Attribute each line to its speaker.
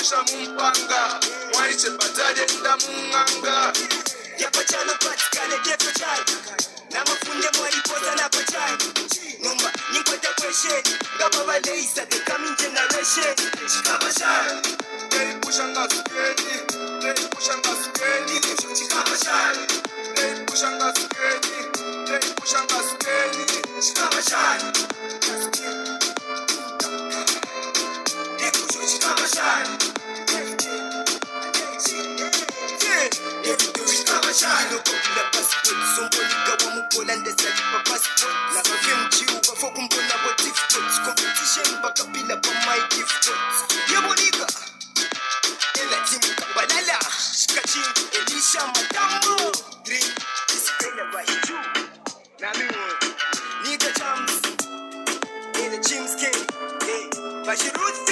Speaker 1: pusha mumpanga Mwaite badade nda munganga
Speaker 2: Yapachano patikane geto chai na mafunde mwalipoza na pachai Numba ninkwete kwesheni Ngaba waleisa the coming generation
Speaker 1: Chikabashai They pushanga sukeni They pushanga sukeni Chikabashai They pushanga sukeni They pushanga sukeni Chikabashai They pushanga Chikabashai
Speaker 2: Chikabashai Sombolika wa mupolanda salipa passport Na kavye mchiu bafo kumbona wa tiftot Competition bakapila pa my giftot Yabonika Ela timu kabalala Shikachin Elisha Madambo Dream Ispela Raiju Namiwo Nita Chams Ela James K Hey Bashiruth